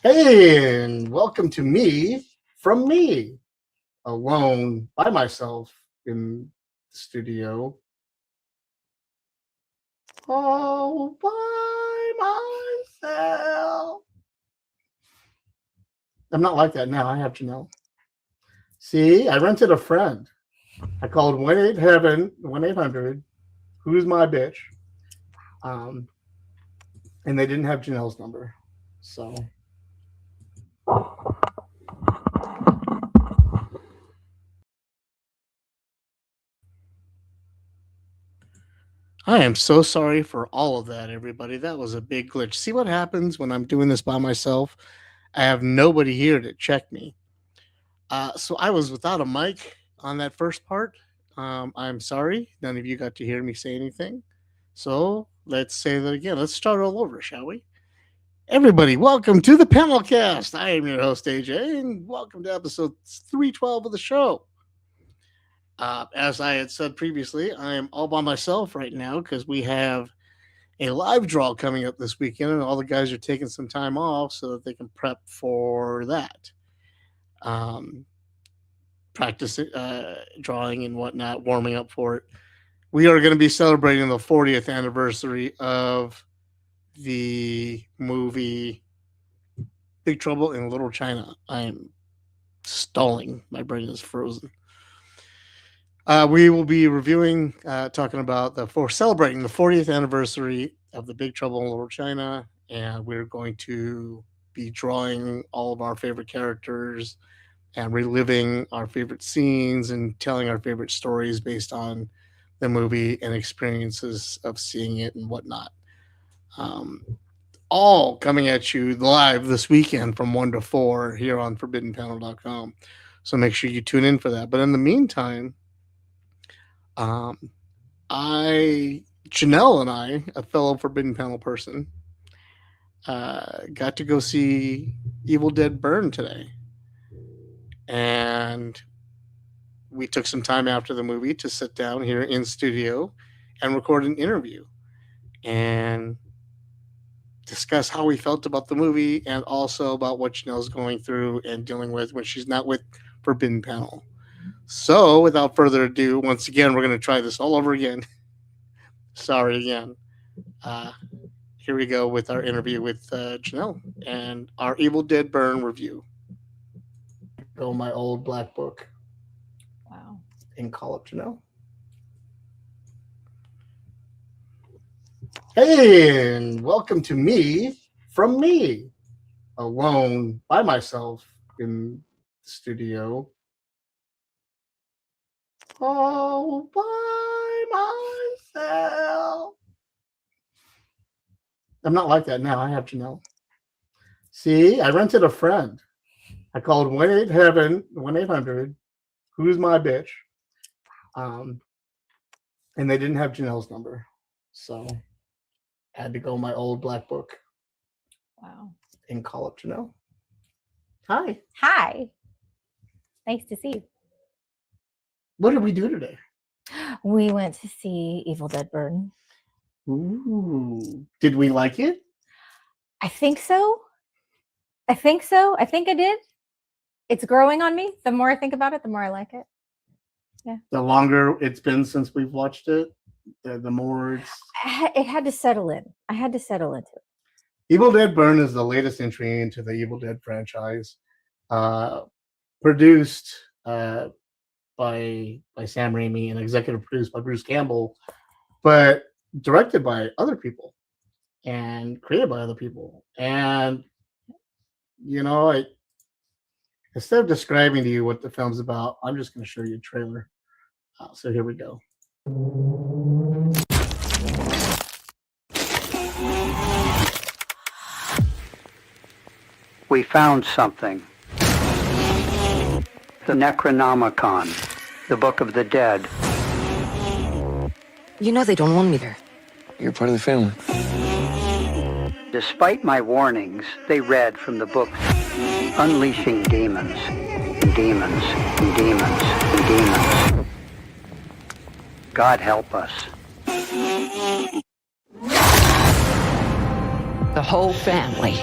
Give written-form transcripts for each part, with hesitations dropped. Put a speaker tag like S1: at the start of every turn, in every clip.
S1: Hey, and welcome to me from me, alone by myself in the studio. All by myself. I'm not like that now. I have Janelle. See, I rented a friend. I called 1-800, who's my bitch? Um, and they didn't have Janelle's number. So I am so sorry for all of that, everybody. That was a big glitch. See what happens when I'm doing this by myself? I have nobody here to check me. So I was without a mic on that first part. I'm sorry. None of you got to hear me say anything. So let's say that again. Let's start all over, shall we? Everybody, welcome to the PanelCast. I am your host, AJ, and welcome to episode 312 of the show. As I had said previously, I am all by myself right now because we have a live draw coming up this weekend, and all the guys are taking some time off so that they can prep for that. Um, Practicing, drawing and whatnot, warming up for it. We are going to be celebrating the 40th anniversary of the movie Big Trouble in Little China. I am stalling. My brain is frozen. We will be reviewing, talking about celebrating the 40th anniversary of the Big Trouble in Little China, and we're going to be drawing all of our favorite characters and reliving our favorite scenes and telling our favorite stories based on the movie and experiences of seeing it and whatnot. Um, all coming at you live this weekend from 1 to 4 here on ForbiddenPanel.com. So make sure you tune in for that. But in the meantime, Janelle and I, a fellow Forbidden Panel person, got to go see Evil Dead Burn today. And we took some time after the movie to sit down here in studio and record an interview and discuss how we felt about the movie and also about what Janelle's going through and dealing with when she's not with Forbidden Panel. So, without further ado, once again, we're going to try this all over again. Sorry again. Here we go with our interview with Janelle and our Evil Dead Burn review. Go my old black book.
S2: Wow.
S1: And call up Janelle. Hey, and welcome to me from me, alone by myself in the studio. All by myself. I'm not like that now. I have Janelle. See, I rented a friend. I called 1-800, who's my bitch? And they didn't have Janelle's number. So I had to go my old black book.
S2: Wow.
S1: And call up Janelle. Hi.
S2: Hi. Nice to see you.
S1: What did we do today?
S2: We went to see Evil Dead Burn.
S1: Ooh. Did we like it?
S2: I think so. I think I did. It's growing on me. The more I think about it, the more I like it. Yeah.
S1: The longer it's been since we've watched it, the more it's...
S2: It had to settle in. I had to settle into it.
S1: Evil Dead Burn is the latest entry into the Evil Dead franchise. Produced by Sam Raimi and executive produced by Bruce Campbell, but directed by other people and created by other people. And, you know, instead of describing to you what the film's about, I'm just going to show you a trailer. So here we go.
S3: We found something. The Necronomicon, the Book of the Dead.
S4: You know they don't want me there.
S5: You're part of the family.
S3: Despite my warnings, they read from the book, unleashing demons, and demons, and demons, and demons. God help us.
S4: The whole family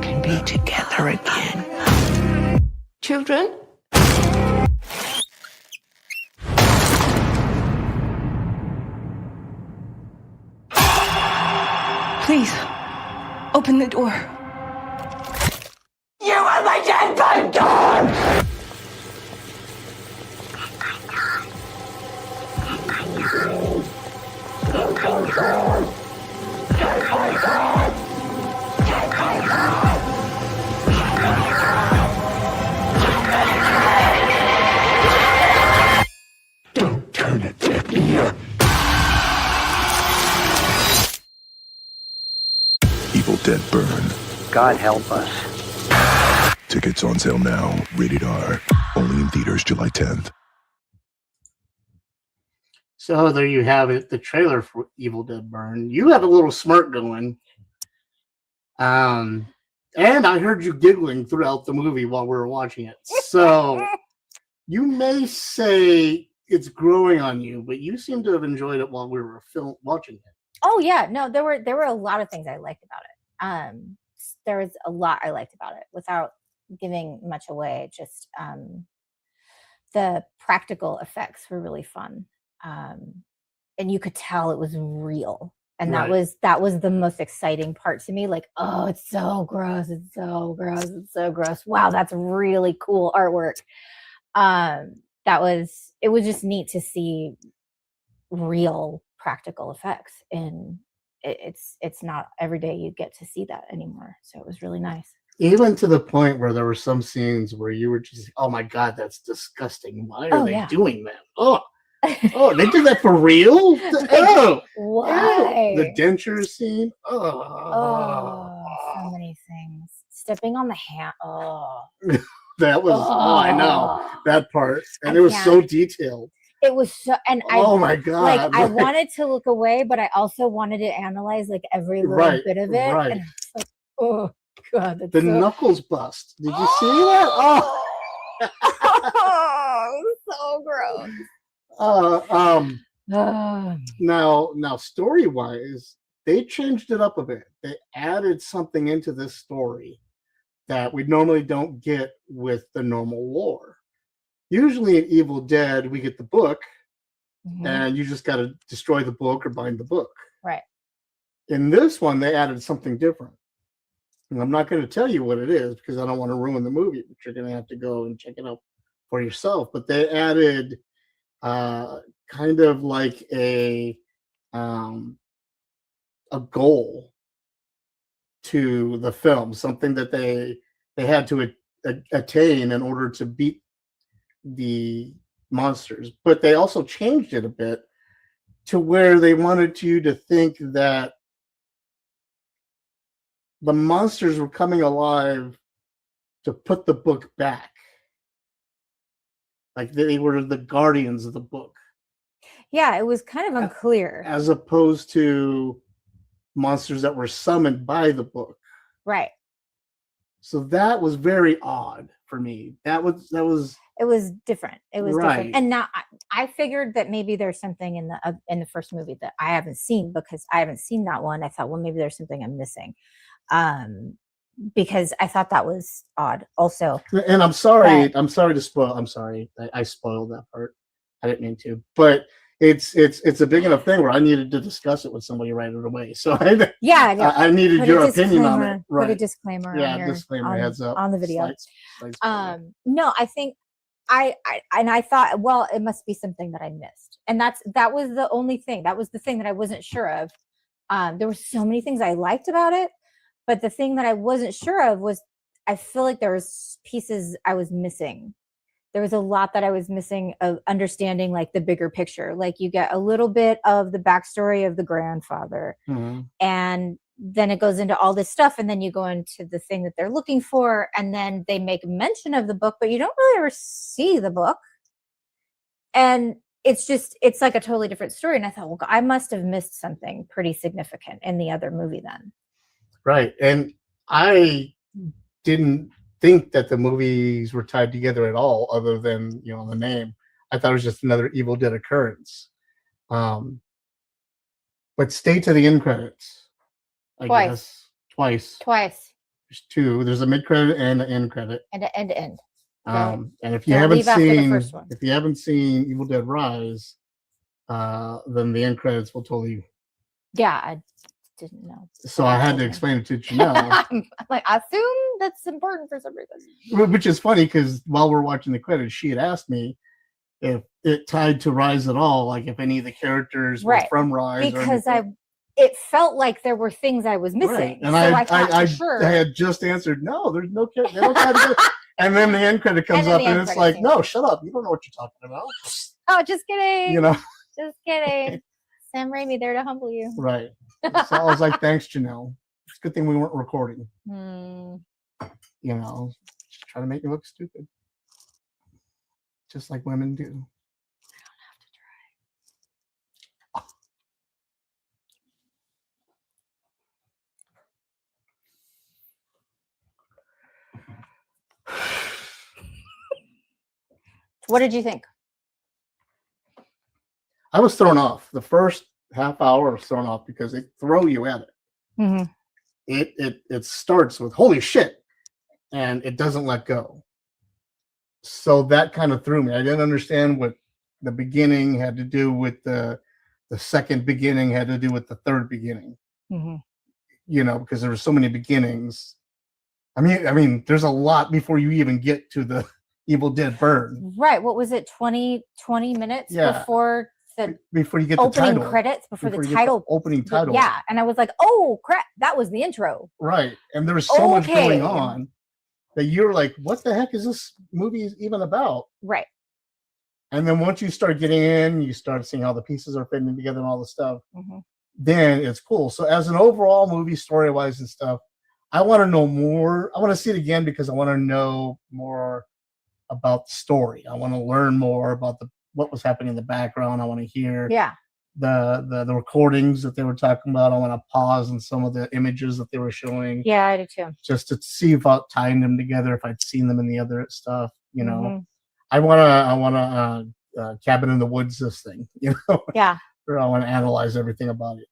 S4: can be together again. Children? Please, open the door. You are my dead dog!
S5: Don't turn a deaf ear.
S6: Evil Dead Burn.
S3: God help us.
S6: Tickets on sale now. Rated R. Only in theaters July 10th.
S1: So there you have it, the trailer for Evil Dead Burn. You had a little smirk going. And I heard you giggling throughout the movie while we were watching it. So you may say it's growing on you, but you seem to have enjoyed it while we were watching it.
S2: Oh yeah, no, there were a lot of things I liked about it. There was a lot I liked about it without giving much away. Just the practical effects were really fun, and you could tell it was real. And that was the most exciting part to me. Like, oh, it's so gross. It's so gross. It's so gross. Wow, that's really cool artwork. It was just neat to see real practical effects. And it's not every day you get to see that anymore. So it was really nice.
S1: Even to the point where there were some scenes where you were just, oh my God, that's disgusting. Why are they doing that? Oh, they did that for real? Oh,
S2: why?
S1: The denture scene.
S2: Oh, so many things. Stepping on the hand. Oh,
S1: that was. Oh, I know that part, and it was so detailed.
S2: It was so, and
S1: oh my God!
S2: Like I wanted to look away, but I also wanted to analyze like every little bit of it.
S1: Right.
S2: And I was like, oh God, that's
S1: the knuckles bust. Did you see that? Oh,
S2: oh, it was so gross.
S1: Now story wise, they changed it up a bit. They added something into this story that we normally don't get with the normal lore. Usually in Evil Dead, we get the book, and you just got to destroy the book or bind the book.
S2: Right.
S1: In this one, they added something different. And I'm not going to tell you what it is because I don't want to ruin the movie, but you're going to have to go and check it out for yourself. But they added kind of like a goal to the film, something that they had to attain in order to beat the monsters. But they also changed it a bit to where they wanted you to think that the monsters were coming alive to put the book back. Like they were the guardians of the book.
S2: Yeah, it was kind of unclear.
S1: As opposed to monsters that were summoned by the book.
S2: Right.
S1: So that was very odd for me. It was
S2: different. It was different. And now I figured that maybe there's something in the first movie that I haven't seen because I haven't seen that one. I thought, well, maybe there's something I'm missing. Because I thought that was odd also.
S1: And I'm sorry to spoil. I'm sorry. I spoiled that part. I didn't mean to, but it's a big enough thing where I needed to discuss it with somebody right away. So I needed your opinion on it. Right.
S2: Put a disclaimer.
S1: Yeah, disclaimer heads up
S2: on the video.
S1: Slides
S2: no, I think I thought, well, it must be something that I missed, and that was the only thing. That was the thing that I wasn't sure of. There were so many things I liked about it, but the thing that I wasn't sure of was I feel like there was pieces I was missing. There was a lot that I was missing of understanding like the bigger picture. Like you get a little bit of the backstory of the grandfather, and then it goes into all this stuff, and then you go into the thing that they're looking for, and then they make mention of the book, but you don't really ever see the book. And it's like a totally different story. And I thought, well, I must have missed something pretty significant in the other movie then.
S1: Right. And I didn't think that the movies were tied together at all, other than, the name. I thought it was just another Evil Dead occurrence. But stay to the end credits. I guess. Twice. There's two. There's a mid credit and an end credit.
S2: And an end to end.
S1: And if you
S2: Don't
S1: haven't
S2: leave after the
S1: seen,
S2: first one.
S1: if you haven't seen Evil Dead Rise, then the end credits will totally.
S2: Yeah, I didn't know.
S1: So I had to explain it to Janelle,
S2: I'm like, I assume that's important for some reason.
S1: which is funny because while we're watching the credits, she had asked me if it tied to Rise at all, like if any of the characters were
S2: Right.
S1: from Rise.
S2: Because it felt like there were things I was missing.
S1: Right. And
S2: so I thought
S1: I
S2: for sure.
S1: I had just answered, no, there's no character. They don't tie together. And then the end credit comes up and it's like, no, shut up. You don't know what you're talking about.
S2: Oh, just kidding.
S1: You know?
S2: Just kidding. Sam Raimi there to humble you.
S1: Right. So I was like, thanks, Janelle. It's a good thing we weren't recording.
S2: Hmm.
S1: You know, just trying to make me look stupid. Just like women do.
S2: I don't have to try. What did you think?
S1: I was thrown off. The first half hour was thrown off because they throw you at it.
S2: Mm-hmm.
S1: It starts with holy shit, and it doesn't let go. So that kind of threw me. I didn't understand what the beginning had to do with the second beginning had to do with the third beginning.
S2: Mm-hmm.
S1: You know, because there were so many beginnings. I mean, there's a lot before you even get to the Evil Dead Burn.
S2: Right. What was it? 20 minutes before
S1: before you get
S2: opening
S1: the title.
S2: credits, before the title
S1: opening title.
S2: Yeah. And I was like, oh crap, that was the intro.
S1: Right. And there was so much going on that you're like, what the heck is this movie even about?
S2: Right.
S1: And then once you start getting in, you start seeing how the pieces are fitting together and all the stuff.
S2: Mm-hmm.
S1: Then it's cool. So as an overall movie, story-wise and stuff, I want to know more. I want to see it again because I want to know more about the story. I want to learn more about what was happening in the background. I want to hear the recordings that they were talking about. I want to pause on some of the images that they were showing.
S2: Yeah, I do too.
S1: Just to see about tying them together, if I'd seen them in the other stuff, you know.
S2: Mm-hmm.
S1: I want to Cabin in the Woods this thing, you know.
S2: Yeah.
S1: Or I want to analyze everything about it.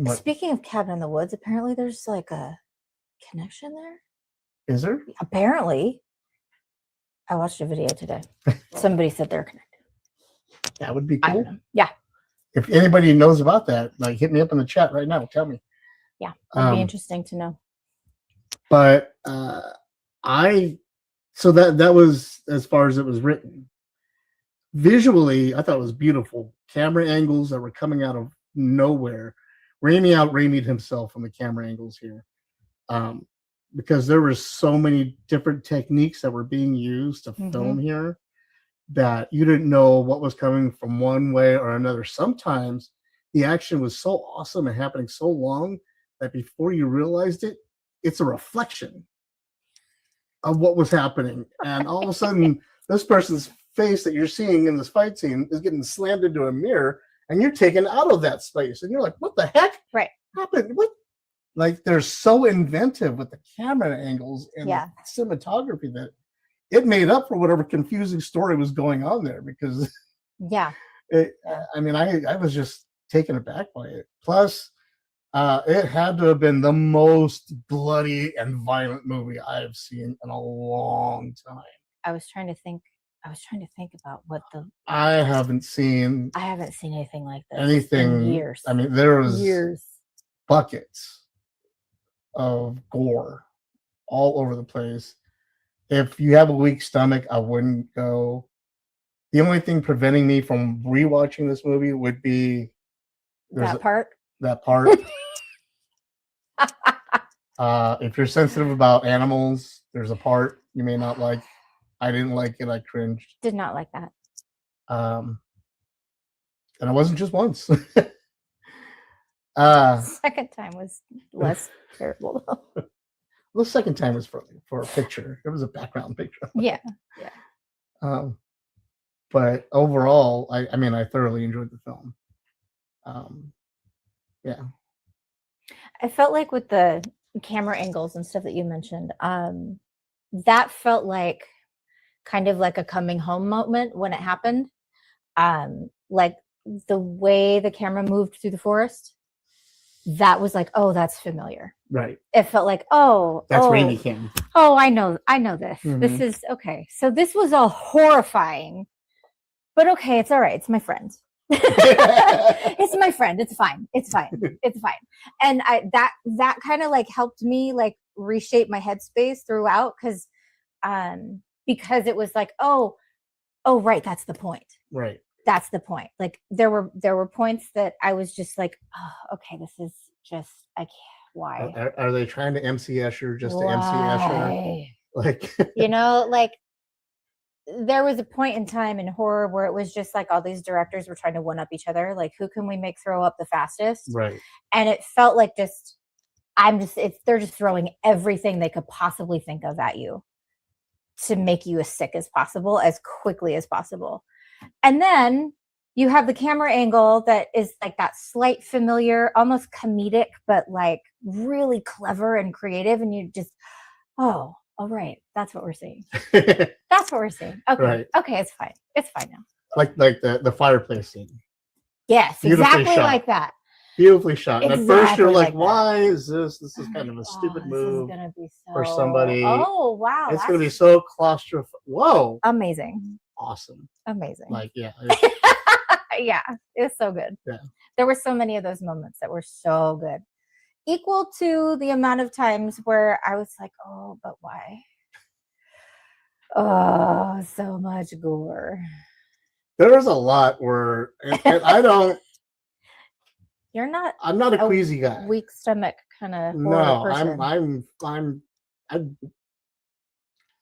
S2: Speaking of Cabin in the Woods, apparently there's like a connection there.
S1: Is there?
S2: Apparently. I watched a video today. Somebody said they're connected.
S1: That would be
S2: I
S1: cool.
S2: don't know. Yeah.
S1: If anybody knows about that, like hit me up in the chat right now. Tell me.
S2: Yeah. It'd be interesting to know.
S1: But so that was as far as it was written. Visually, I thought it was beautiful. Camera angles that were coming out of nowhere. Raimi out-Raimi'd himself on the camera angles here. Because there were so many different techniques that were being used to film here that you didn't know what was coming from one way or another. Sometimes the action was so awesome and happening so long that before you realized it, it's a reflection of what was happening. And all of a sudden, this person's face that you're seeing in this fight scene is getting slammed into a mirror and you're taken out of that space. And you're like, what the heck happened? What? Like, they're so inventive with the camera angles and the cinematography that it made up for whatever confusing story was going on there. Because, I mean, I was just taken aback by it. Plus, it had to have been the most bloody and violent movie I've seen in a long time.
S2: I was trying to think about what
S1: I haven't seen
S2: anything like this
S1: in
S2: years.
S1: I mean, there was
S2: years.
S1: Buckets of gore all over the place. If you have a weak stomach, I wouldn't go. The only thing preventing me from rewatching this movie would be
S2: that part.
S1: If you're sensitive about animals, there's a part you may not like. I didn't like it. I cringed.
S2: Did not like that.
S1: And it wasn't just once.
S2: Second time was less terrible though.
S1: The second time was for a picture. It was a background picture.
S2: Yeah.
S1: But overall, I mean, I thoroughly enjoyed the film.
S2: I felt like with the camera angles and stuff that you mentioned, that felt like kind of like a coming home moment when it happened. Like the way the camera moved through the forest. that was like, oh, that's familiar.
S1: Right.
S2: It felt like, oh,
S1: That's
S2: oh,
S1: Randy Kim.
S2: oh, I know this. This
S1: Mhm.
S2: is okay. So this was all horrifying, but okay, it's all right. It's my friend. It's my friend. It's fine. It's fine. It's fine. And that kind of like helped me like reshape my headspace throughout because it was like, oh, right, that's the point.
S1: Right.
S2: That's the point. Like there were points that I was just like, oh, okay, this is just I can't. Why?
S1: Are they trying to MC Escher just to MC Escher? Like,
S2: like there was a point in time in horror where it was just like all these directors were trying to one up each other. Like, who can we make throw up the fastest?
S1: right.
S2: And it felt like they're just throwing everything they could possibly think of at you to make you as sick as possible, as quickly as possible. And then you have the camera angle that is like that slight familiar, almost comedic, but like really clever and creative. And you just, oh, all right, that's what we're seeing. That's what we're seeing. Okay,
S1: Right.
S2: okay, it's fine. It's fine now.
S1: like the fireplace scene.
S2: Yes,
S1: Beautifully
S2: exactly
S1: shot.
S2: like that.
S1: Beautifully shot. And at first you're
S2: Exactly
S1: like,
S2: like that.
S1: why is this? This is kind of a stupid
S2: This
S1: move
S2: is gonna be so,
S1: for somebody.
S2: Oh wow,
S1: It's going to be so claustrophobic. Whoa.
S2: amazing,
S1: Awesome.
S2: amazing.
S1: Like, yeah.
S2: Yeah, it was so good.
S1: Yeah.
S2: There were so many of those moments that were so good, equal to the amount of times where I was like, oh, but why? Oh, so much gore.
S1: There was a lot where, and I don't,
S2: You're not
S1: I'm not a
S2: a
S1: queasy guy.
S2: weak stomach kind of
S1: No,
S2: person.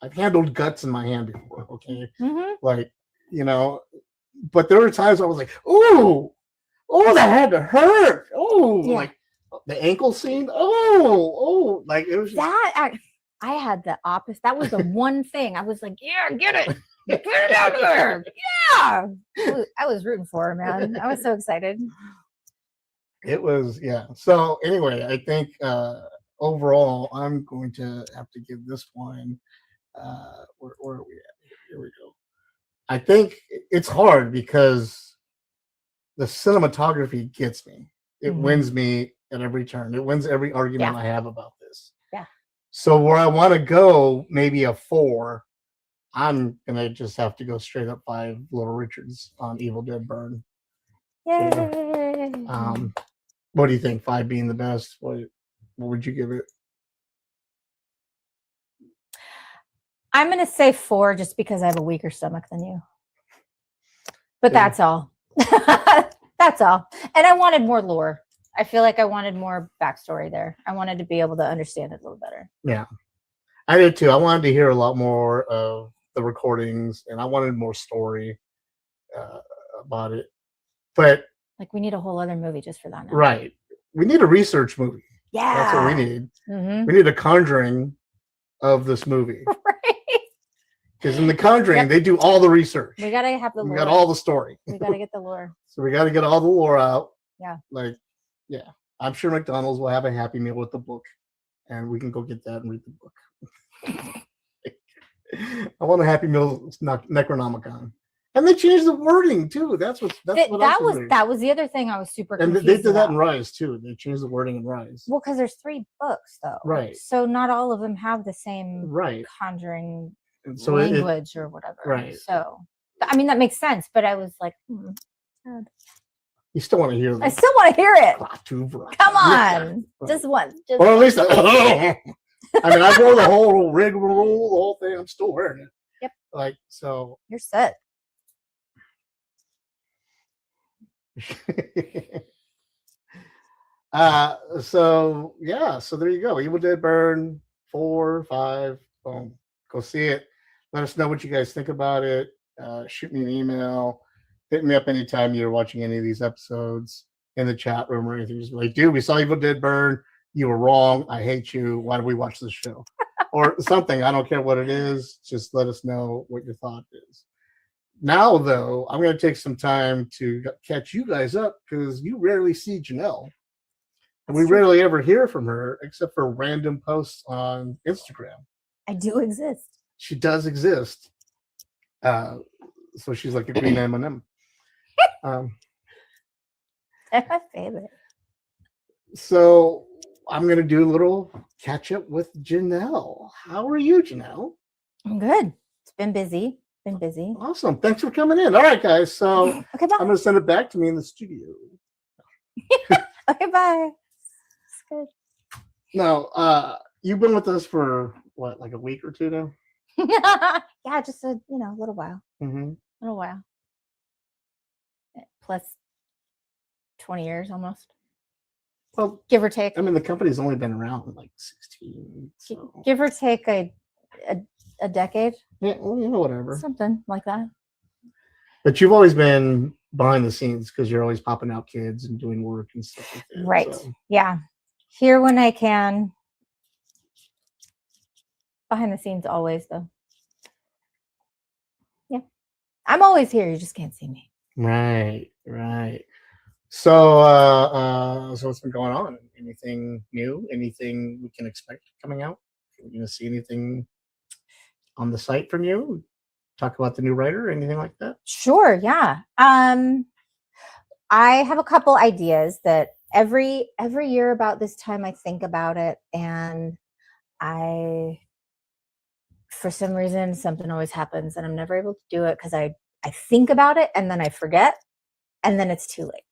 S1: I've handled guts in my hand before. Okay.
S2: Mhm.
S1: Like, but there were times I was like, ooh, that had to hurt. Oh,
S2: Yeah.
S1: like the ankle scene. Oh, like it was just,
S2: I had the opposite. That was the one thing I was like, yeah, get it. Get it out there. Yeah. I was rooting for her, man. I was so excited.
S1: it was, yeah. So anyway, I think overall, I'm going to have to give this one. Where are we at? Here we go. I think it's hard because the cinematography gets me. It wins me at every turn. It wins every argument I have about this.
S2: Yeah.
S1: So where I want to go, maybe a 4, I'm gonna just have to go straight up 5 Little Richards on Evil Dead Burn.
S2: Yay.
S1: What do you think? 5 being the best? What would you give it?
S2: I'm going to say 4 just because I have a weaker stomach than you. But
S1: Yeah.
S2: that's all. That's all. And I wanted more lore. I feel like I wanted more backstory there. I wanted to be able to understand it a little better.
S1: Yeah, I did too. I wanted to hear a lot more of the recordings, and I wanted more story about it. But
S2: Like, we need a whole other movie just for that now.
S1: right, we need a research movie.
S2: Yeah.
S1: That's what we need.
S2: Mhm.
S1: We need a Conjuring of this movie.
S2: Right.
S1: Because in the Conjuring, they do all the research.
S2: We got to have the
S1: We
S2: lore.
S1: got all the story.
S2: We got to get the lore.
S1: So we got to get all the lore out.
S2: Yeah.
S1: Like, yeah. I'm sure McDonald's will have a Happy Meal with the book, and we can go get that and read the book. I want a Happy Meal Necronomicon. And they changed the wording too. That's what
S2: That was the other thing I was super
S1: and
S2: confused
S1: they did that
S2: about.
S1: in Rise too. They changed the wording in Rise.
S2: Well, because there's 3 books though.
S1: Right.
S2: So not all of them have the same
S1: Right.
S2: Conjuring
S1: And so
S2: language or whatever.
S1: Right.
S2: So, I mean, that makes sense, but I was like, sad.
S1: you still want to hear
S2: I still want to hear it. Come on.
S1: Right.
S2: Just once. Just
S1: Or at least I mean, I wore the whole rigmarole, the whole thing. I'm still wearing it.
S2: Yep.
S1: Like, so.
S2: You're set.
S1: So yeah, so there you go. Evil Dead Burn 4, 5. Boom. Go see it. Let us know what you guys think about it. Shoot me an email. Hit me up anytime you're watching any of these episodes in the chat room or anything. Just be like, dude, we saw Evil Dead Burn. You were wrong. I hate you. Why did we watch this show? Or something. I don't care what it is. Just let us know what your thought is. Now, though, I'm going to take some time to catch you guys up because you rarely see Janelle. And we rarely ever hear from her except for random posts on Instagram.
S2: I do exist.
S1: She does exist. So she's like a green M&M.
S2: That's my favorite.
S1: So I'm gonna do a little catch up with Janelle. How are you, Janelle?
S2: I'm good. It's been busy. Been busy.
S1: Awesome. Thanks for coming in. All right, guys. So
S2: Okay, bye.
S1: I'm gonna send it back to me in the studio.
S2: Okay, bye. It's good.
S1: Now, you've been with us for what, like a week or two now?
S2: Yeah, just a little while.
S1: Mm-hmm.
S2: Little while. Plus 20 years almost.
S1: Well,
S2: Give or take.
S1: I mean, the company's only been around like 16. So.
S2: Give or take a decade.
S1: Yeah, well, whatever.
S2: Something like that.
S1: But you've always been behind the scenes because you're always popping out kids and doing work and stuff like that.
S2: Right.
S1: So.
S2: Yeah. Here when I can. Behind the scenes always, though. Yeah. I'm always here. You just can't see me.
S1: Right. So, so what's been going on? Anything new? Anything we can expect coming out? Are we going to see anything on the site from you? Talk about the new writer, anything like that?
S2: Sure, yeah. I have a couple ideas that every year about this time I think about it, and for some reason something always happens and I'm never able to do it because I think about it and then I forget and then it's too late.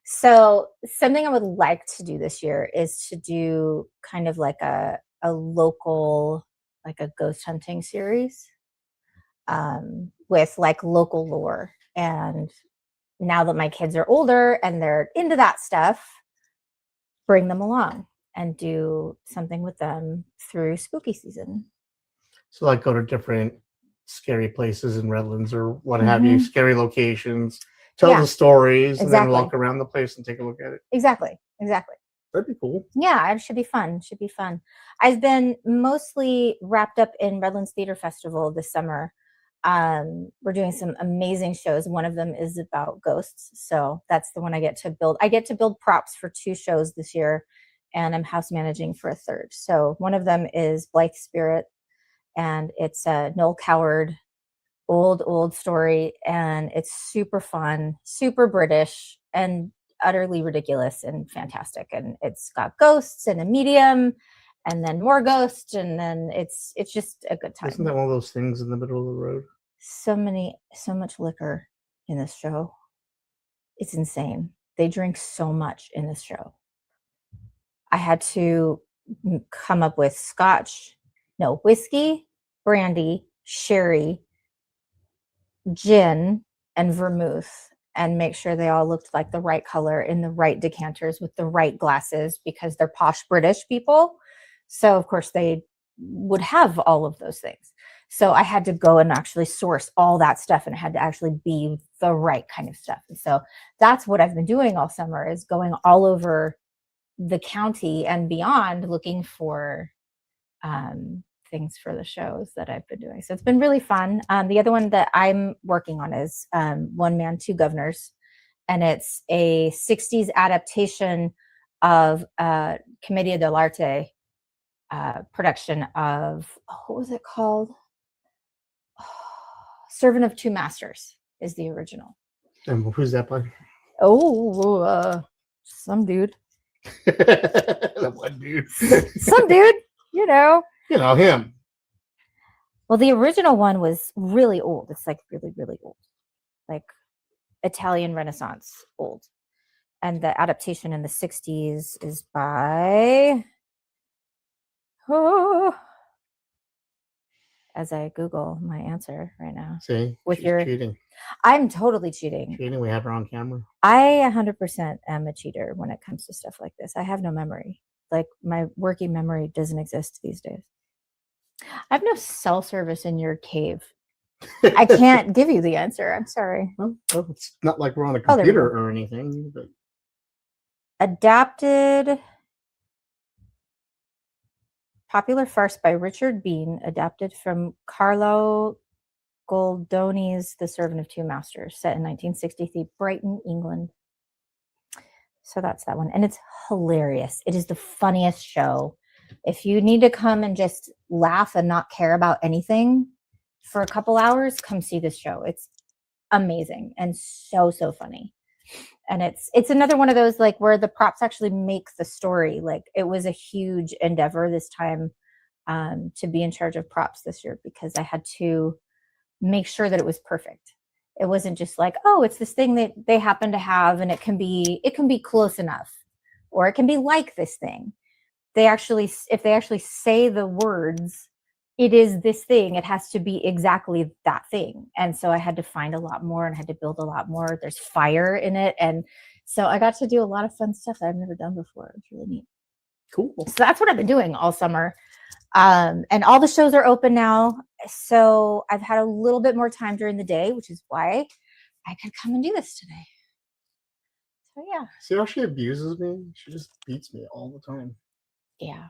S2: So something I would like to do this year is to do kind of like a local, like a ghost hunting series with like local lore. And now that my kids are older and they're into that stuff, bring them along and do something with them through spooky season.
S1: So, like, go to different scary places in Redlands or what have you, scary locations, tell the stories, and then walk around the place and take a look at it.
S2: Exactly.
S1: That'd be cool.
S2: Yeah, it should be fun. I've been mostly wrapped up in Redlands Theater Festival this summer. We're doing some amazing shows. One of them is about ghosts. So that's the one I get to build. I get to build props for 2 shows this year, and I'm house managing for a third. So one of them is Blythe Spirit, and it's a Noel Coward old story, and it's super fun, super British, and utterly ridiculous and fantastic. And it's got ghosts and a medium and then more ghosts, and then it's just a good time.
S1: Isn't that one of those things in the middle of the road?
S2: So much liquor in this show. It's insane. They drink so much in this show. I had to come up with whiskey, brandy, sherry, gin, and vermouth, and make sure they all looked like the right color in the right decanters with the right glasses, because they're posh British people. So of course they would have all of those things. So I had to go and actually source all that stuff, and it had to actually be the right kind of stuff. And so that's what I've been doing all summer, is going all over the county and beyond looking for things for the shows that I've been doing. So it's been really fun. The other one that I'm working on is One Man, Two Governors. And it's a 60s adaptation of Commedia dell'arte production of, what was it called? Servant of Two Masters is the original.
S1: And who's that by?
S2: Some dude.
S1: That one dude.
S2: Some dude,
S1: You know him.
S2: Well, the original one was really old. It's like really, really old. Like Italian Renaissance old. And the adaptation in the 60s is by... as I Google my answer right now.
S1: See,
S2: with
S1: she's
S2: your
S1: cheating.
S2: I'm totally cheating.
S1: We have her on camera.
S2: I 100% am a cheater when it comes to stuff like this. I have no memory. Like, my working memory doesn't exist these days. I have no cell service in your cave. I can't give you the answer. I'm sorry.
S1: Well, it's not like we're on a computer or anything. But...
S2: Adapted popular farce by Richard Bean, adapted from Carlo Goldoni's The Servant of Two Masters, set in 1963, Brighton, England. So that's that one. And it's hilarious. It is the funniest show. If you need to come and just laugh and not care about anything for a couple hours, come see this show. It's amazing and so funny. And it's another one of those like where the props actually make the story. Like it was a huge endeavor this time to be in charge of props this year, because I had to make sure that it was perfect. It wasn't just like, oh, it's this thing that they happen to have and it can be close enough, or it can be like this thing. If they actually say the words, it is this thing, it has to be exactly that thing. And so I had to find a lot more and had to build a lot more. There's fire in it. And so I got to do a lot of fun stuff that I've never done before. It was really neat.
S1: Cool.
S2: So that's what I've been doing all summer. And all the shows are open now. So I've had a little bit more time during the day, which is why I could come and do this today. So yeah.
S1: See how she abuses me? She just beats me all the time.
S2: Yeah.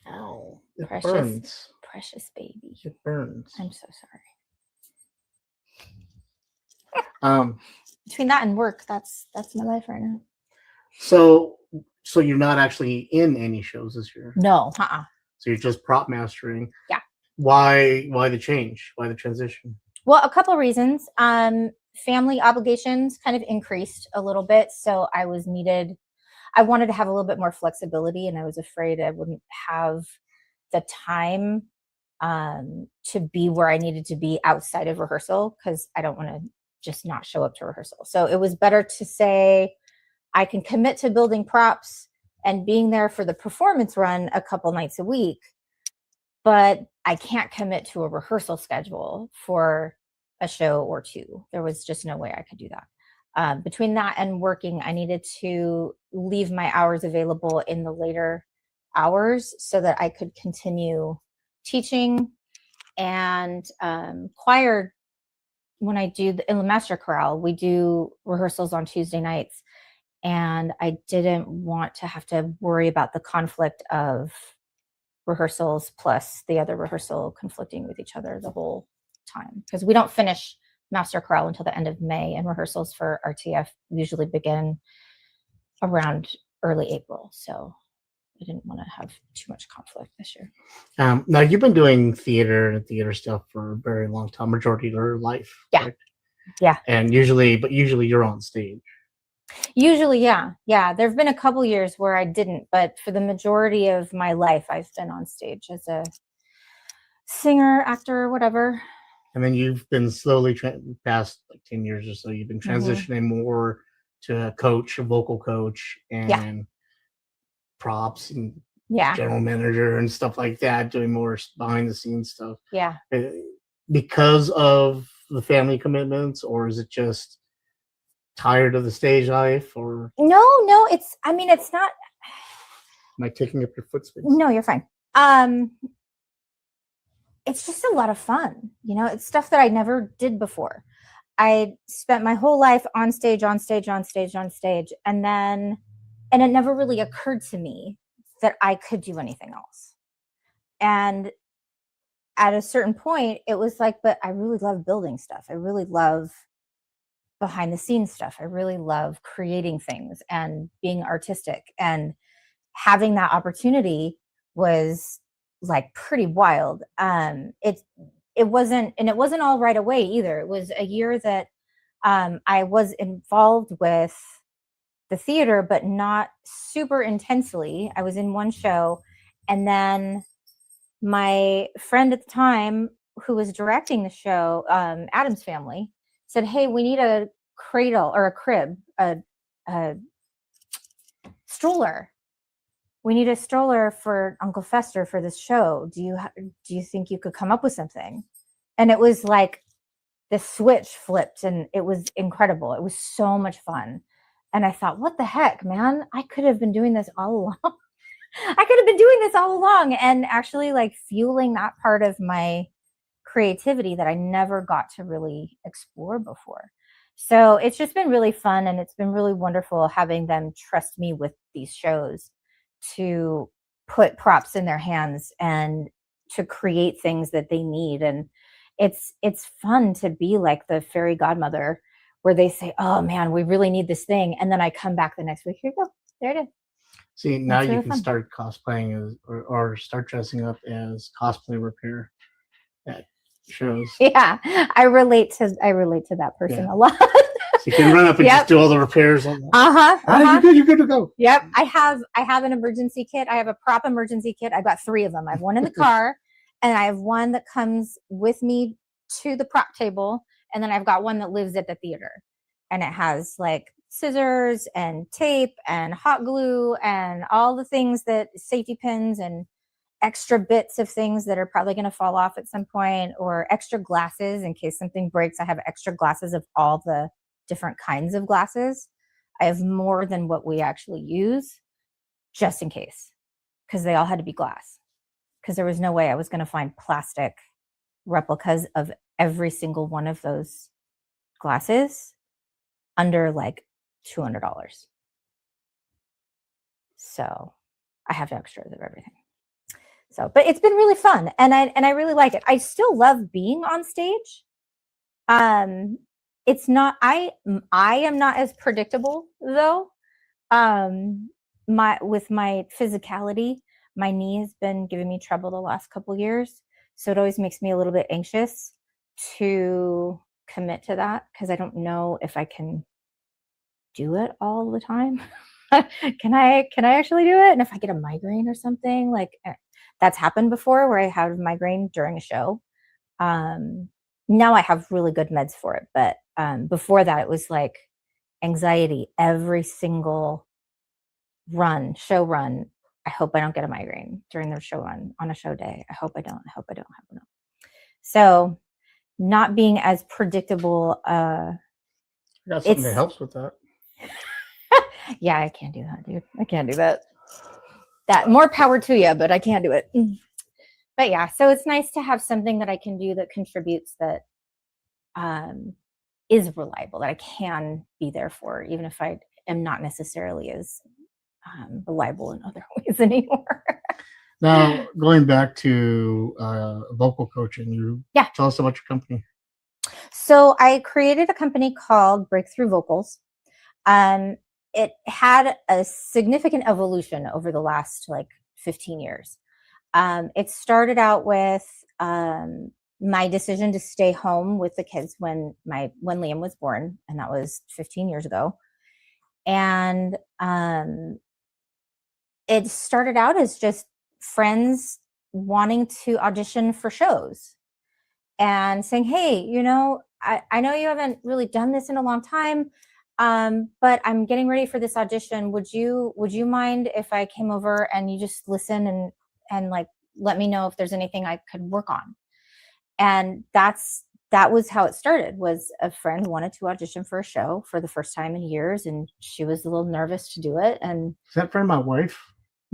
S1: Ow. It
S2: Precious.
S1: burns.
S2: Precious baby.
S1: It burns.
S2: I'm so sorry. Between that and work, that's my life right now.
S1: So you're not actually in any shows this year?
S2: No,
S1: So you're just prop mastering?
S2: Yeah.
S1: Why the change? Why the transition?
S2: Well, a couple of reasons. Family obligations kind of increased a little bit, so I wanted to have a little bit more flexibility, and I was afraid I wouldn't have the time to be where I needed to be outside of rehearsal, because I don't want to just not show up to rehearsal. So it was better to say I can commit to building props and being there for the performance run a couple nights a week, but I can't commit to a rehearsal schedule for a show or two. There was just no way I could do that. Between that and working, I needed to leave my hours available in the later hours so that I could continue teaching. And choir, when I do in the master chorale, we do rehearsals on Tuesday nights, and I didn't want to have to worry about the conflict of rehearsals plus the other rehearsal conflicting with each other the whole time, because we don't finish master chorale until the end of May, and rehearsals for RTF usually begin around early April. So I didn't want to have too much conflict this year.
S1: Now you've been doing theater stuff for a very long time, majority of your life.
S2: Yeah.
S1: Right?
S2: Yeah.
S1: And usually you're on stage.
S2: Usually, yeah. There have been a couple years where I didn't, but for the majority of my life, I've been on stage as a singer, actor, whatever.
S1: And then you've been slowly past like 10 years or so, you've been transitioning more to a coach, a vocal coach, and props and general manager and stuff like that, doing more behind the scenes stuff.
S2: Yeah.
S1: Because of the family commitments, or is it just tired of the stage life? Or
S2: no, it's not.
S1: Am I taking up your foot space?
S2: No, you're fine. It's just a lot of fun. It's stuff that I never did before. I spent my whole life on stage, and it never really occurred to me that I could do anything else. And at a certain point, it was like, but I really love building stuff. I really love behind the scenes stuff. I really love creating things and being artistic, and having that opportunity was like pretty wild. It wasn't all right away either. It was a year that I was involved with the theater, but not super intensely. I was in one show, and then my friend at the time who was directing the show, Adam's Family, said, "Hey, we need a cradle or a crib, a stroller. We need a stroller for Uncle Fester for this show. Do you think you could come up with something?" And it was like the switch flipped, and it was incredible. It was so much fun. And I thought, what the heck, man? I could have been doing this all along. And actually like fueling that part of my creativity that I never got to really explore before. So it's just been really fun, and it's been really wonderful having them trust me with these shows to put props in their hands and to create things that they need. And it's fun to be like the fairy godmother where they say, "Oh man, we really need this thing," and then I come back the next week, here you go, there it is.
S1: See, now you can start cosplaying or start dressing up as cosplay repair at shows.
S2: Yeah, I relate to that person a lot.
S1: So you can run up and just do all the repairs on that. You're good to go.
S2: Yep. I have an emergency kit. I have a prop emergency kit. I've got 3 of them. I have one in the car, and I have one that comes with me to the prop table, and then I've got one that lives at the theater. And it has like scissors and tape and hot glue and all the things that safety pins and extra bits of things that are probably going to fall off at some point, or extra glasses in case something breaks. I have extra glasses of all the different kinds of glasses. I have more than what we actually use, just in case, because they all had to be glass, because there was no way I was going to find plastic replicas of every single one of those glasses under like $200. So I have extras of everything. So, but it's been really fun, and I really like it. I still love being on stage. It's not, I am not as predictable though. With my physicality, my knee has been giving me trouble the last couple years, so it always makes me a little bit anxious to commit to that, because I don't know if I can do it all the time. Can I actually do it? And if I get a migraine or something, like that's happened before, where I had a migraine during a show. Now I have really good meds for it, but before that, it was like anxiety every single show run. I hope I don't get a migraine during the show run on a show day. I hope I don't. So not being as predictable.
S1: I got something that helps with that.
S2: Yeah, I can't do that, dude. I can't do that. That more power to you, but I can't do it. But yeah, so it's nice to have something that I can do that contributes, that is reliable, that I can be there for, even if I am not necessarily as reliable in other ways anymore.
S1: Now, going back to vocal coaching, tell us about your company.
S2: So I created a company called Breakthrough Vocals. It had a significant evolution over the last like 15 years. It started out with my decision to stay home with the kids when Liam was born, and that was 15 years ago. And it started out as just friends wanting to audition for shows and saying, hey, I know you haven't really done this in a long time, but I'm getting ready for this audition. Would you mind if I came over and you just listen and like let me know if there's anything I could work on? And that was how it started. Was a friend wanted to audition for a show for the first time in years, and she was a little nervous to do it. And
S1: is that friend my wife?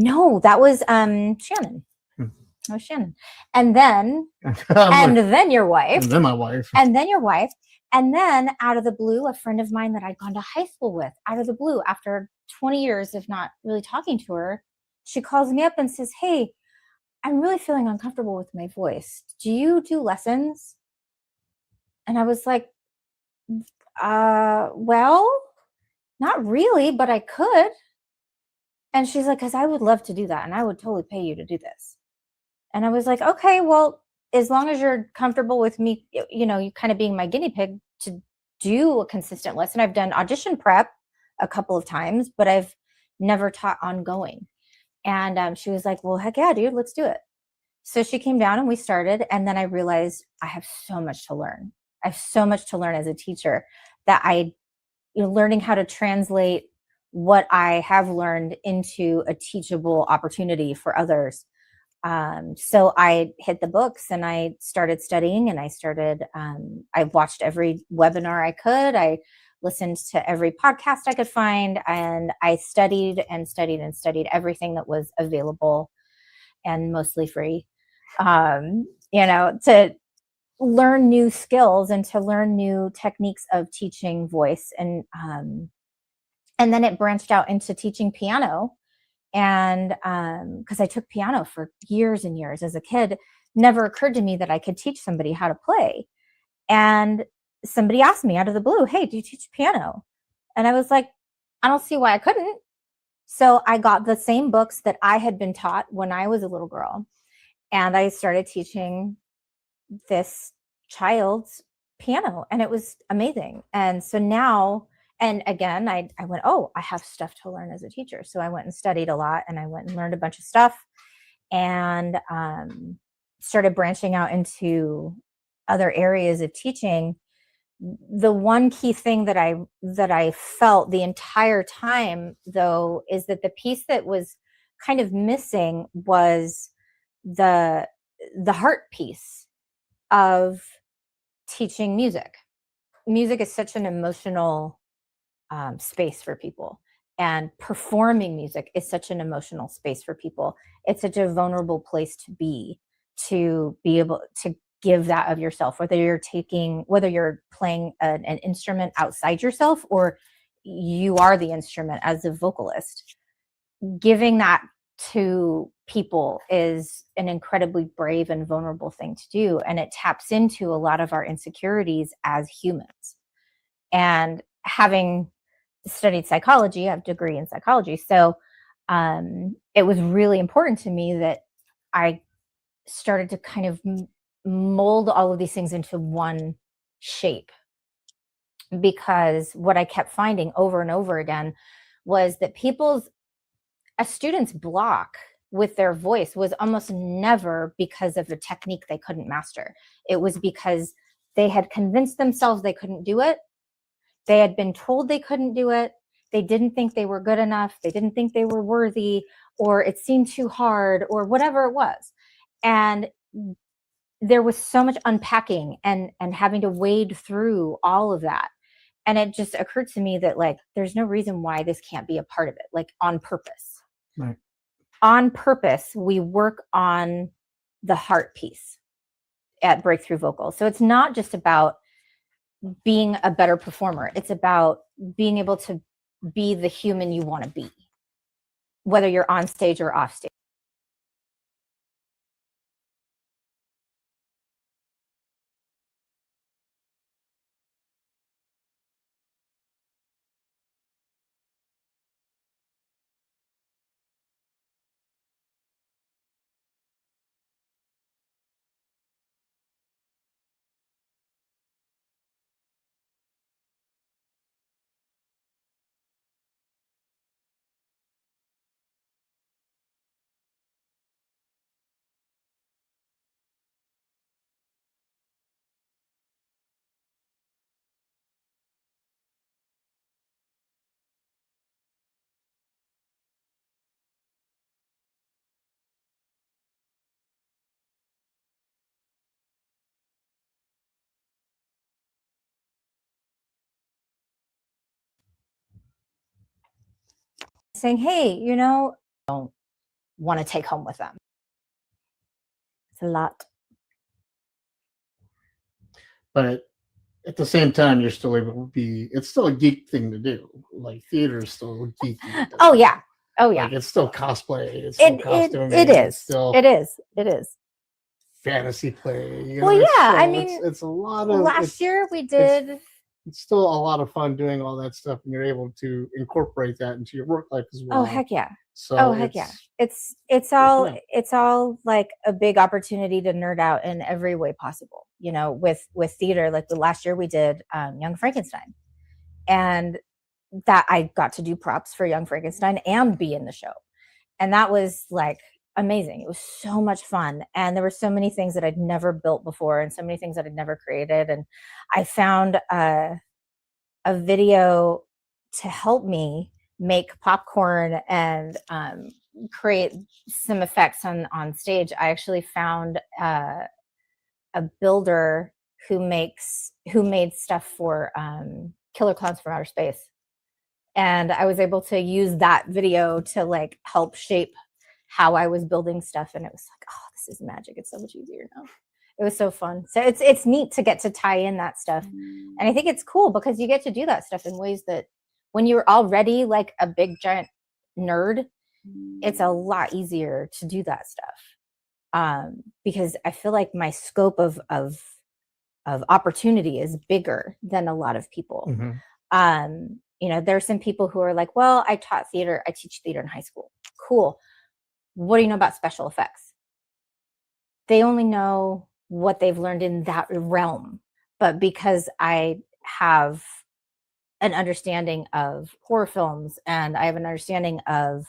S2: No, that was Shannon. That was Shannon. And then then your wife.
S1: And then my wife.
S2: And then your wife. And then out of the blue, a friend of mine that I'd gone to high school with, out of the blue, after 20 years of not really talking to her, she calls me up and says, hey, I'm really feeling uncomfortable with my voice. Do you do lessons? And I was like, well, not really, but I could. And she's like, because I would love to do that, and I would totally pay you to do this. And I was like, okay, well, as long as you're comfortable with me, you kind of being my guinea pig to do a consistent lesson. I've done audition prep a couple of times, but I've never taught ongoing. And she was like, well, heck yeah, dude, let's do it. So she came down and we started. And then I realized I have so much to learn. I have so much to learn as a teacher, that learning how to translate what I have learned into a teachable opportunity for others. So I hit the books and I started studying, and I watched every webinar I could. I listened to every podcast I could find, and I studied and studied and studied everything that was available and mostly free, to learn new skills and to learn new techniques of teaching voice. And then it branched out into teaching piano. And because I took piano for years and years as a kid, never occurred to me that I could teach somebody how to play. And somebody asked me out of the blue, hey, do you teach piano? And I was like, I don't see why I couldn't. So I got the same books that I had been taught when I was a little girl, and I started teaching this child's piano, and it was amazing. And so now, and again, I went, oh, I have stuff to learn as a teacher. So I went and studied a lot, and I went and learned a bunch of stuff, and started branching out into other areas of teaching. The one key thing that I felt the entire time, though, is that the piece that was kind of missing was the heart piece of teaching music. Music is such an emotional space for people, and performing music is such an emotional space for people. It's such a vulnerable place to be able to give that of yourself, whether you're playing an instrument outside yourself, or you are the instrument as a vocalist. Giving that to people is an incredibly brave and vulnerable thing to do, and it taps into a lot of our insecurities as humans. And having studied psychology, I have a degree in psychology, so it was really important to me that I started to kind of mold all of these things into one shape, because what I kept finding over and over again was that a student's block with their voice was almost never because of a technique they couldn't master. It was because they had convinced themselves they couldn't do it. They had been told they couldn't do it. They didn't think they were good enough. They didn't think they were worthy, or it seemed too hard, or whatever it was. And there was so much unpacking and having to wade through all of that. And it just occurred to me that, like, there's no reason why this can't be a part of it, like on purpose.
S1: Right.
S2: On purpose, we work on the heart piece at Breakthrough Vocal. So it's not just about being a better performer. It's about being able to be the human you want to be, whether you're on stage or off stage. Saying, hey, don't want to take home with them. It's a lot.
S1: But at the same time, you're still able to be. It's still a geek thing to do. Like theater is still geeky.
S2: Oh yeah. Oh yeah.
S1: Like it's still cosplay. It's still costuming.
S2: It is.
S1: Still
S2: it is.
S1: fantasy play.
S2: Well, yeah.
S1: Still,
S2: I mean,
S1: it's a lot of.
S2: Last year we did.
S1: It's still a lot of fun doing all that stuff, and you're able to incorporate that into your work life as well.
S2: Oh heck yeah.
S1: So
S2: heck yeah. It's all like a big opportunity to nerd out in every way possible. With theater, like the last year we did Young Frankenstein, and that I got to do props for Young Frankenstein and be in the show, and that was like amazing. It was so much fun, and there were so many things that I'd never built before, and so many things that I'd never created. And I found a video to help me make popcorn and create some effects on stage. I actually found a builder who made stuff for Killer Clowns from Outer Space, and I was able to use that video to like help shape how I was building stuff. And it was like, oh, this is magic. It's so much easier now. It was so fun. So it's neat to get to tie in that stuff. And I think it's cool because you get to do that stuff in ways that when you're already like a big giant nerd, it's a lot easier to do that stuff. Because I feel like my scope of opportunity is bigger than a lot of people.
S1: Mm-hmm.
S2: There are some people who are like, well, I teach theater in high school. Cool. What do you know about special effects? They only know what they've learned in that realm. But because I have an understanding of horror films and I have an understanding of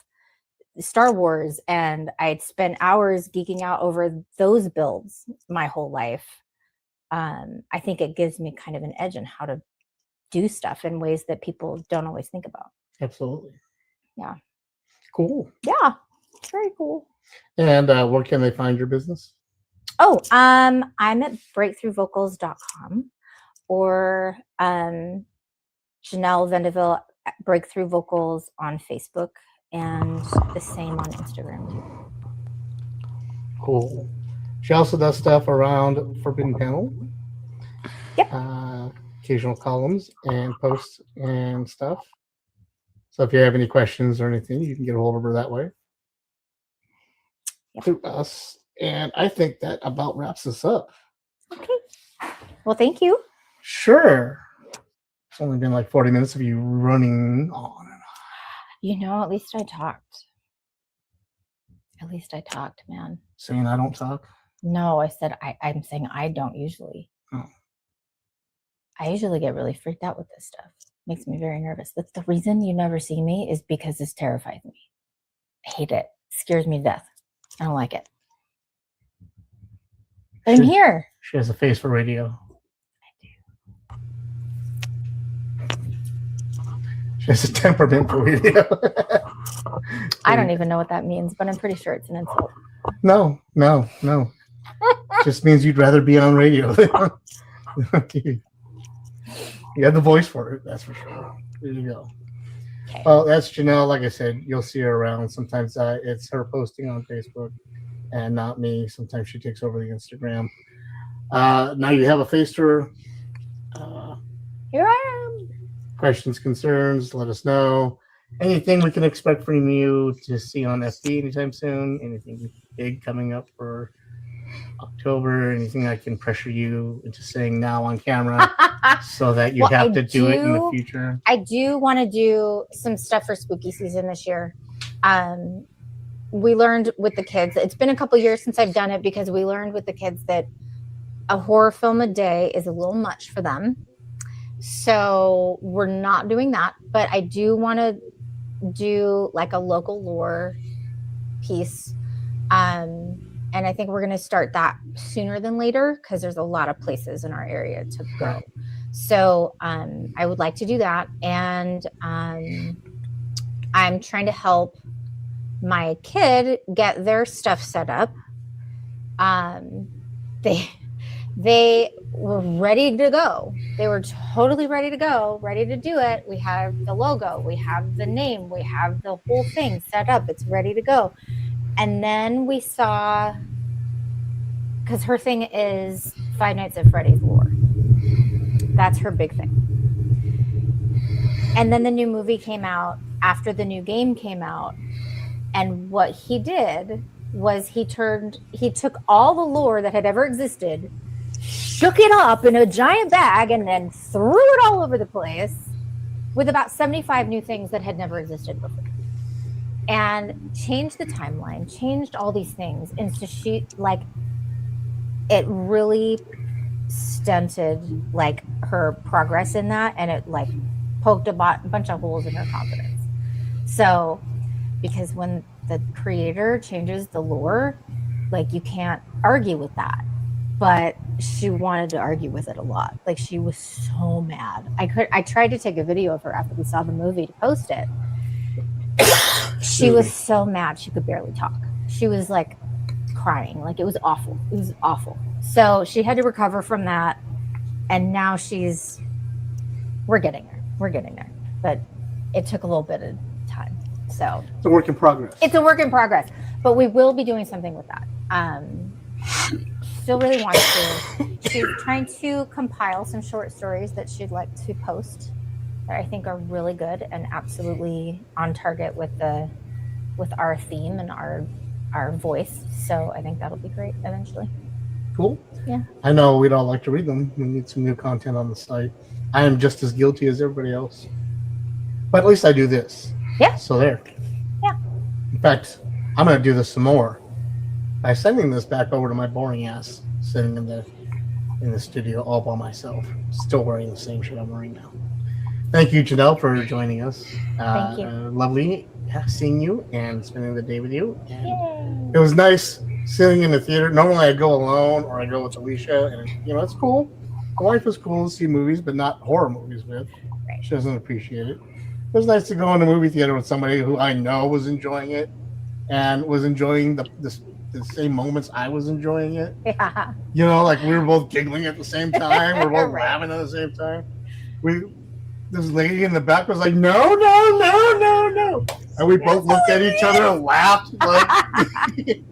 S2: Star Wars, and I'd spent hours geeking out over those builds my whole life, I think it gives me kind of an edge on how to do stuff in ways that people don't always think about.
S1: Absolutely.
S2: Yeah.
S1: Cool.
S2: Yeah. Very cool.
S1: And where can they find your business?
S2: Oh, I'm at breakthroughvocals.com or Janelle Vendeville at Breakthrough Vocals on Facebook, and the same on Instagram too.
S1: Cool. She also does stuff around Forbidden Panel.
S2: Yep.
S1: Occasional columns and posts and stuff. So if you have any questions or anything, you can get a hold of her that way.
S2: Yep.
S1: Through us. And I think that about wraps us up.
S2: Okay. Well, thank you.
S1: Sure. It's only been like 40 minutes of you running on and on.
S2: You know, at least I talked. At least I talked, man.
S1: Saying I don't talk?
S2: No, I said I'm saying I don't usually.
S1: Oh.
S2: I usually get really freaked out with this stuff. Makes me very nervous. That's the reason you never see me, is because this terrifies me. I hate it. It scares me to death. I don't like it. But I'm here.
S1: She has a face for radio. She has a temperament for radio.
S2: I don't even know what that means, but I'm pretty sure it's an insult.
S1: No. Just means you'd rather be on radio than on TV. You have the voice for it, that's for sure. There you go.
S2: Okay.
S1: Well, that's Janelle. Like I said, you'll see her around. Sometimes it's her posting on Facebook and not me. Sometimes she takes over the Instagram. Now you have a face to her.
S2: Here I am.
S1: Questions, concerns, let us know. Anything we can expect from you to see on FD anytime soon? Anything big coming up for October? Anything I can pressure you into saying now on camera so that you have to do it in the future?
S2: I do want to do some stuff for spooky season this year. We learned with the kids, it's been a couple years since I've done it, because we learned with the kids that a horror film a day is a little much for them. So we're not doing that, but I do want to do like a local lore piece. And I think we're going to start that sooner than later, because there's a lot of places in our area to go. So I would like to do that. And I'm trying to help my kid get their stuff set up. They were ready to go. They were totally ready to go, ready to do it. We have the logo, we have the name, we have the whole thing set up. It's ready to go. And then we saw, because her thing is Five Nights at Freddy's lore. That's her big thing. And then the new movie came out after the new game came out. And what he did was he took all the lore that had ever existed, shook it up in a giant bag, and then threw it all over the place with about 75 new things that had never existed before. And changed the timeline, changed all these things. And so it really stunted like her progress in that, and it like poked a bunch of holes in her confidence. So, because when the creator changes the lore, like you can't argue with that. But she wanted to argue with it a lot. Like she was so mad. I tried to take a video of her after we saw the movie to post it. She was so mad she could barely talk. She was like crying. Like it was awful. It was awful. So she had to recover from that. And now we're getting there. We're getting there. But it took a little bit of time. So
S1: it's a work in progress.
S2: It's a work in progress. But we will be doing something with that. Still really wants to. She's trying to compile some short stories that she'd like to post that I think are really good and absolutely on target with our theme and our voice. So I think that'll be great eventually.
S1: Cool.
S2: Yeah.
S1: I know we'd all like to read them. We need some new content on the site. I am just as guilty as everybody else. But at least I do this.
S2: Yeah.
S1: So there.
S2: Yeah.
S1: In fact, I'm going to do this some more. by sending this back over to my boring ass sitting in the studio all by myself, still wearing the same shit I'm wearing now. Thank you, Janelle, for joining us.
S2: Thank you.
S1: Lovely seeing you and spending the day with you. And
S2: Yay.
S1: it was nice sitting in the theater. Normally, I go alone or I go with Alicia, and it's cool. My wife is cool to see movies, but not horror movies with.
S2: Right.
S1: She doesn't appreciate it. It was nice to go in a movie theater with somebody who I know was enjoying it and was enjoying the same moments I was enjoying it.
S2: Yeah.
S1: Like we were both giggling at the same time. We were both
S2: Right.
S1: laughing at the same time. This lady in the back was like, no, no, no, no, no. And we both looked at each other and laughed. Like,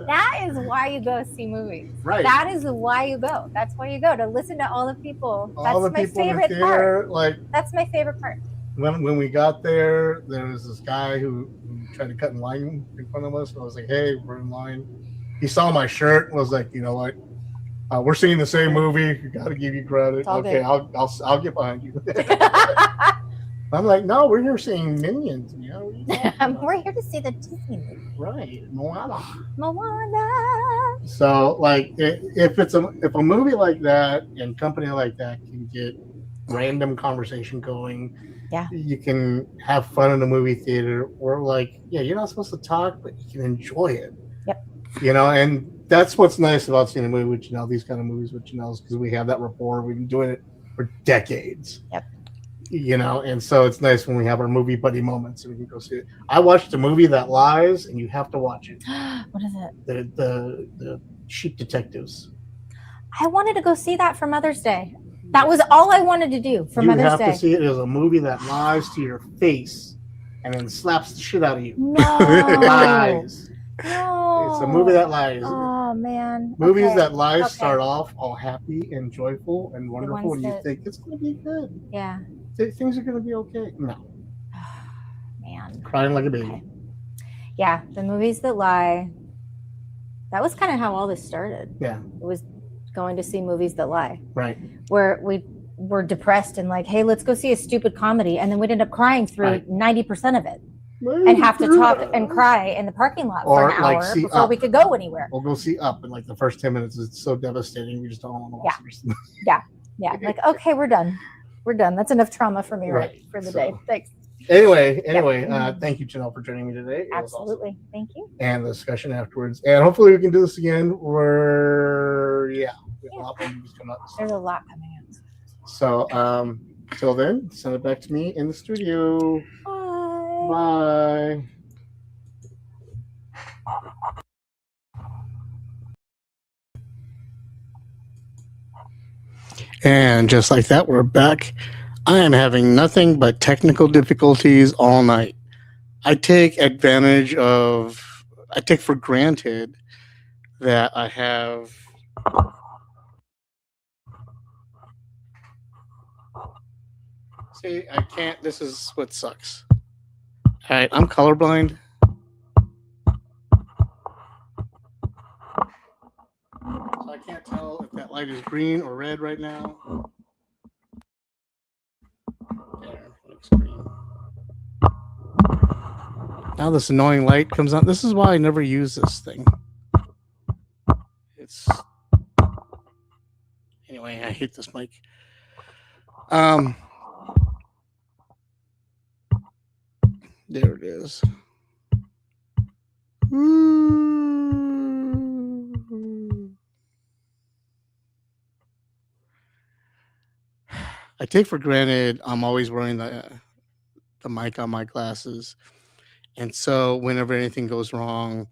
S2: That is why you go see movies.
S1: Right.
S2: That is why you go. That's why you go, to listen to all the people.
S1: all the
S2: That's my
S1: people in the
S2: favorite
S1: theater,
S2: part.
S1: like
S2: That's my favorite part.
S1: when we got there was this guy who tried to cut in line in front of us. I was like, hey, we're in line. He saw my shirt and was like, you know what? We're seeing the same movie. You got to give you credit. Okay, I'll get behind you. I'm like, no, we're here seeing Minions.
S2: We're here to see the Disney movie.
S1: Right, Moana.
S2: Moana.
S1: So, like, if a movie like that and company like that can get random conversation going,
S2: Yeah.
S1: you can have fun in a movie theater, or like, yeah, you're not supposed to talk, but you can enjoy it.
S2: Yep.
S1: And that's what's nice about seeing a movie with Janelle, these kind of movies with Janelle, is because we have that rapport. We've been doing it for decades.
S2: Yep.
S1: And so it's nice when we have our movie buddy moments and we can go see it. I watched a movie that lies, and you have to watch it.
S2: What is it?
S1: The Sheep Detectives.
S2: I wanted to go see that for Mother's Day. That was all I wanted to do for Mother's
S1: You have
S2: Day.
S1: to see it as a movie that lies to your face and then slaps the shit out of you.
S2: No.
S1: Lies.
S2: No.
S1: It's a movie that lies.
S2: Oh man.
S1: Movies
S2: Okay.
S1: that lies
S2: Okay.
S1: start off all happy and joyful and wonderful,
S2: ones
S1: and you
S2: that-
S1: think it's going to be good.
S2: Yeah.
S1: Things are going to be okay. No,
S2: Man.
S1: crying like a baby.
S2: Okay. Yeah, the movies that lie. That was kind of how all this started.
S1: Yeah,
S2: It was going to see movies that lie,
S1: right.
S2: where we were depressed and like, hey, let's go see a stupid comedy, and then we'd end up crying through
S1: Right.
S2: 90% of it, and have to talk and cry in the parking lot for
S1: Or,
S2: an
S1: like,
S2: hour
S1: see
S2: before we
S1: Up.
S2: could go anywhere.
S1: We'll go see Up, and like the first 10 minutes is so devastating. We just don't want to watch it.
S2: Yeah, like okay, we're done. We're done. That's enough trauma for me, right, for the
S1: So-
S2: day. Thanks.
S1: Anyway, thank you, Janelle, for joining me today. It was awesome.
S2: Absolutely. Thank you.
S1: And the discussion afterwards. And hopefully we can do this again. We have a lot more movies coming up.
S2: There's a lot coming out.
S1: So, till then, send it back to me in the studio.
S2: Bye.
S1: Bye. And just like that, we're back. I am having nothing but technical difficulties all night. I take for granted that I have. See, I can't. This is what sucks. All right, I'm colorblind. So I can't tell if that light is green or red right now. There, looks green. Now this annoying light comes on. This is why I never use this thing. Anyway, I hate this mic. There it is. I take for granted I'm always wearing the mic on my glasses. And so whenever anything goes wrong,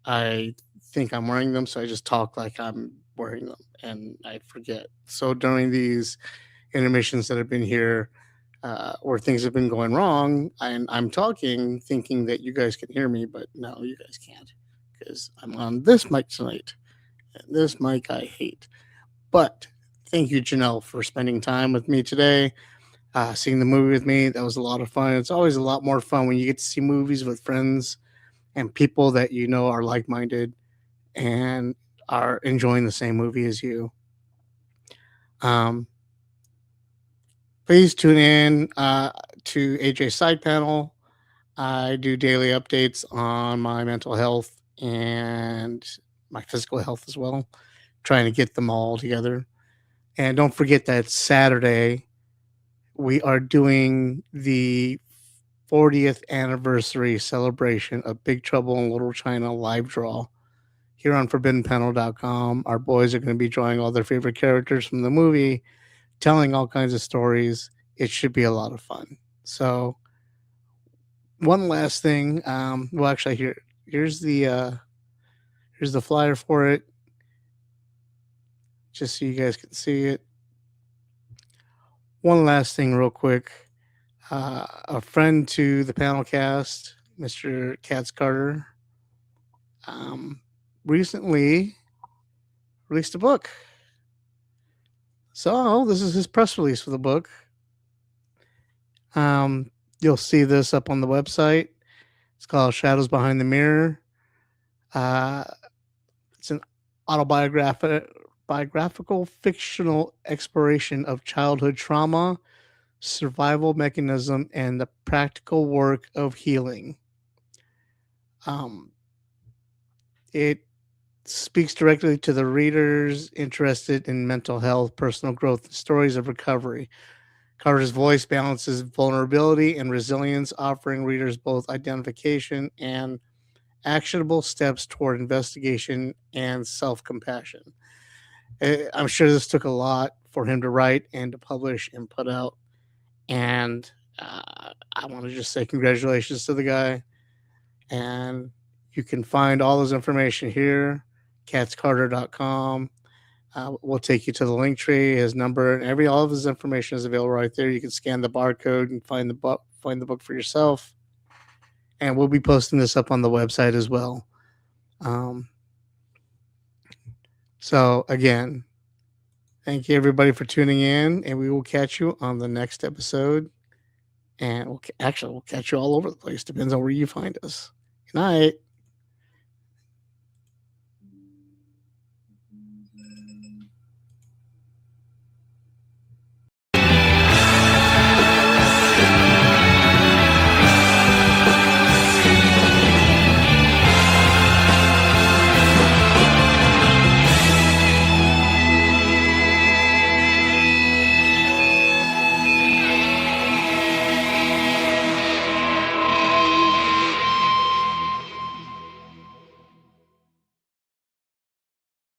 S1: I think I'm wearing them. So I just talk like I'm wearing them and I forget. So during these intermissions that have been here, where things have been going wrong, and I'm talking thinking that you guys can hear me, but no, you guys can't because I'm on this mic tonight. And this mic I hate. But thank you, Janelle, for spending time with me today, seeing the movie with me. That was a lot of fun. It's always a lot more fun when you get to see movies with friends and people that you know are like-minded and are enjoying the same movie as you. Please tune in to AJ's Side Panel. I do daily updates on my mental health and my physical health as well, trying to get them all together. And don't forget that Saturday we are doing the 40th anniversary celebration of Big Trouble in Little China live draw here on ForbiddenPanel.com. Our boys are going to be drawing all their favorite characters from the movie, telling all kinds of stories. It should be a lot of fun. So, one last thing. Well, actually, here's the flyer for it, just so you guys can see it. One last thing, real quick. A friend to the PanelCast, Mr. Katz Carter, recently released a book. So this is his press release for the book. You'll see this up on the website. It's called Shadows Behind the Mirror. It's an biographical fictional exploration of childhood trauma, survival mechanism, and the practical work of healing. It speaks directly to the readers interested in mental health, personal growth, and stories of recovery. Carter's voice balances vulnerability and resilience, offering readers both identification and actionable steps toward investigation and self-compassion. I'm sure this took a lot for him to write and to publish and put out. And I want to just say congratulations to the guy. And you can find all his information here, catscarter.com. We'll take you to the link tree, his number, and all of his information is available right there. You can scan the barcode and find the book for yourself. And we'll be posting this up on the website as well. So again, thank you everybody for tuning in, and we will catch you on the next episode. And we'll catch you all over the place. Depends on where you find us. Good night.